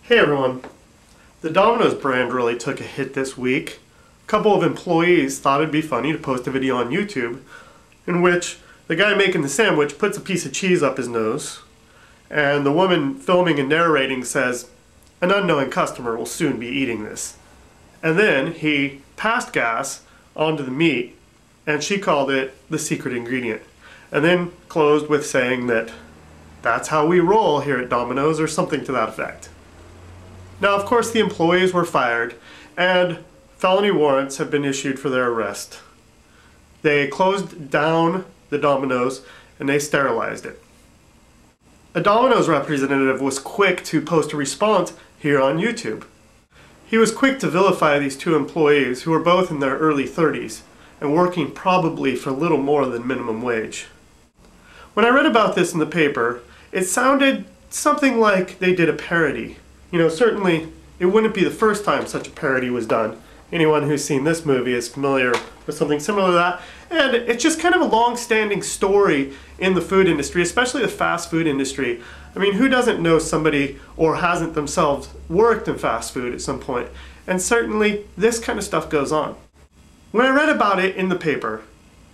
Hey everyone, the Domino's brand really took a hit this week. A couple of employees thought it'd be funny to post a video on YouTube in which the guy making the sandwich puts a piece of cheese up his nose and the woman filming and narrating says, "An unknowing customer will soon be eating this." And then he passed gas onto the meat and she called it the secret ingredient. And then closed with saying that that's how we roll here at Domino's or something to that effect. Now, of course, the employees were fired, and felony warrants have been issued for their arrest. They closed down the Domino's and they sterilized it. A Domino's representative was quick to post a response here on YouTube. He was quick to vilify these two employees who were both in their early 30s and working probably for little more than minimum wage. When I read about this in the paper, it sounded something like they did a parody. You know, certainly it wouldn't be the first time such a parody was done. Anyone who's seen this movie is familiar with something similar to that. And it's just kind of a long-standing story in the food industry, especially the fast food industry. I mean, who doesn't know somebody or hasn't themselves worked in fast food at some point? And certainly this kind of stuff goes on. When I read about it in the paper,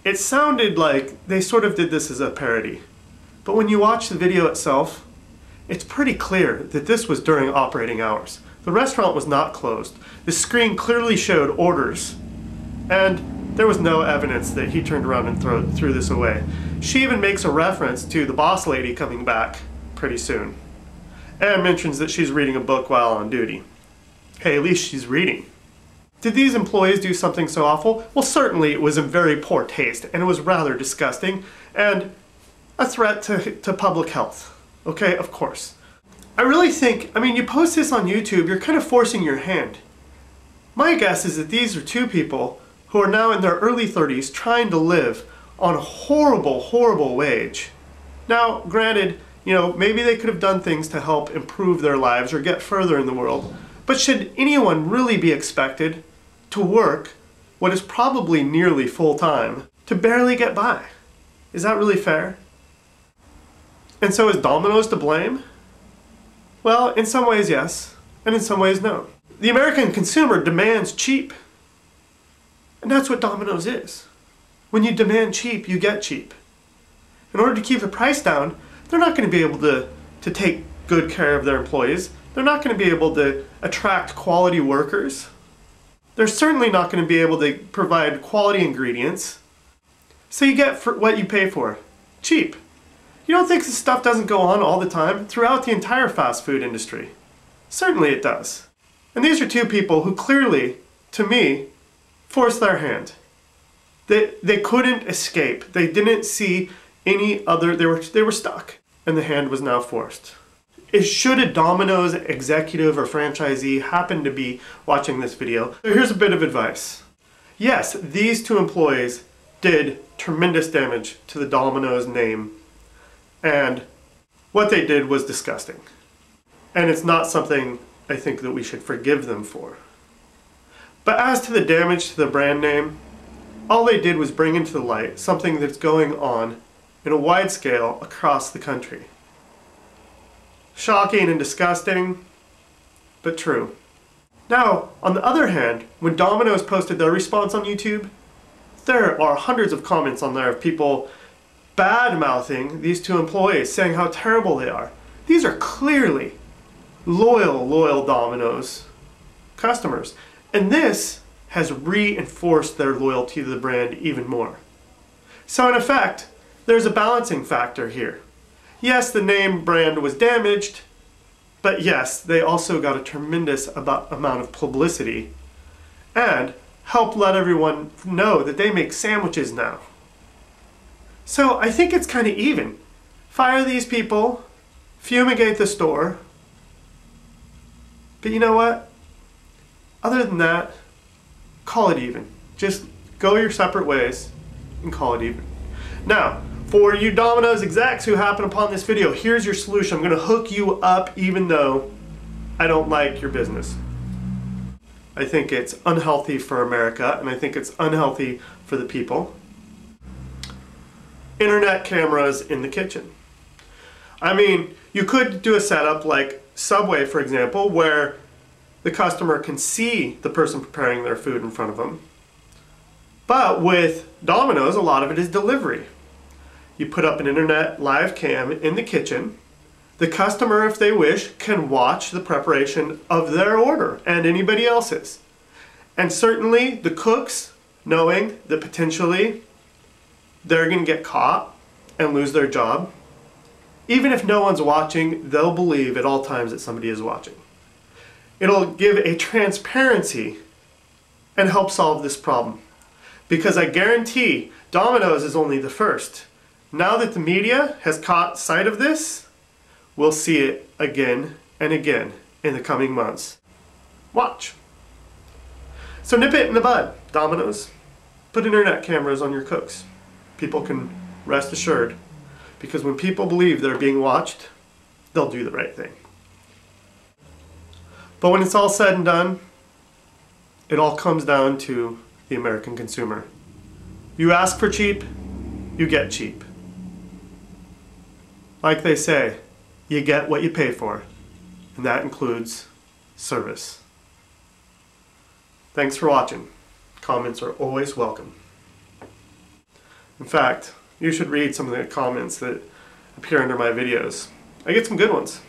it sounded like they sort of did this as a parody. But when you watch the video itself, it's pretty clear that this was during operating hours. The restaurant was not closed. The screen clearly showed orders, and there was no evidence that he turned around and threw this away. She even makes a reference to the boss lady coming back pretty soon, and mentions that she's reading a book while on duty. Hey, at least she's reading. Did these employees do something so awful? Well, certainly it was in very poor taste, and it was rather disgusting, and a threat to public health. Okay, of course. I really think, you post this on YouTube, you're kind of forcing your hand. My guess is that these are two people who are now in their early 30s trying to live on a horrible, horrible wage. Now, granted, maybe they could have done things to help improve their lives or get further in the world, but should anyone really be expected to work what is probably nearly full-time to barely get by? Is that really fair? And so is Domino's to blame? Well, in some ways yes, and in some ways no. The American consumer demands cheap. And that's what Domino's is. When you demand cheap, you get cheap. In order to keep the price down, they're not going to be able to take good care of their employees. They're not going to be able to attract quality workers. They're certainly not going to be able to provide quality ingredients. So you get for what you pay for. Cheap. You don't think this stuff doesn't go on all the time throughout the entire fast food industry? Certainly it does. And these are two people who clearly, to me, forced their hand. They couldn't escape. They didn't see any other, they were stuck. And the hand was now forced. Should a Domino's executive or franchisee happen to be watching this video, so here's a bit of advice. Yes, these two employees did tremendous damage to the Domino's name. And what they did was disgusting. And it's not something I think that we should forgive them for. But as to the damage to the brand name, all they did was bring into the light something that's going on in a wide scale across the country. Shocking and disgusting, but true. Now, on the other hand, when Domino's posted their response on YouTube, there are hundreds of comments on there of people bad-mouthing these two employees, saying how terrible they are. These are clearly loyal Domino's customers. And this has reinforced their loyalty to the brand even more. So in effect, there's a balancing factor here. Yes, the name brand was damaged, but yes, they also got a tremendous amount of publicity and helped let everyone know that they make sandwiches now. So I think it's kind of even. Fire these people, fumigate the store, but you know what? Other than that, call it even. Just go your separate ways and call it even. Now, for you Domino's execs who happen upon this video, here's your solution. I'm going to hook you up even though I don't like your business. I think it's unhealthy for America, and I think it's unhealthy for the people. Internet cameras in the kitchen. I mean, you could do a setup like Subway, for example, where the customer can see the person preparing their food in front of them. But with Domino's, a lot of it is delivery. You put up an internet live cam in the kitchen. The customer, if they wish, can watch the preparation of their order and anybody else's. And certainly the cooks, knowing that potentially they're going to get caught and lose their job, even if no one's watching, they'll believe at all times that somebody is watching. It'll give a transparency and help solve this problem. Because I guarantee Domino's is only the first. Now that the media has caught sight of this, we'll see it again and again in the coming months. Watch. So nip it in the bud, Domino's. Put internet cameras on your cooks. People can rest assured. Because when people believe they're being watched, they'll do the right thing. But when it's all said and done, it all comes down to the American consumer. You ask for cheap, you get cheap. Like they say, you get what you pay for, and that includes service. Thanks for watching. Comments are always welcome. In fact, you should read some of the comments that appear under my videos. I get some good ones.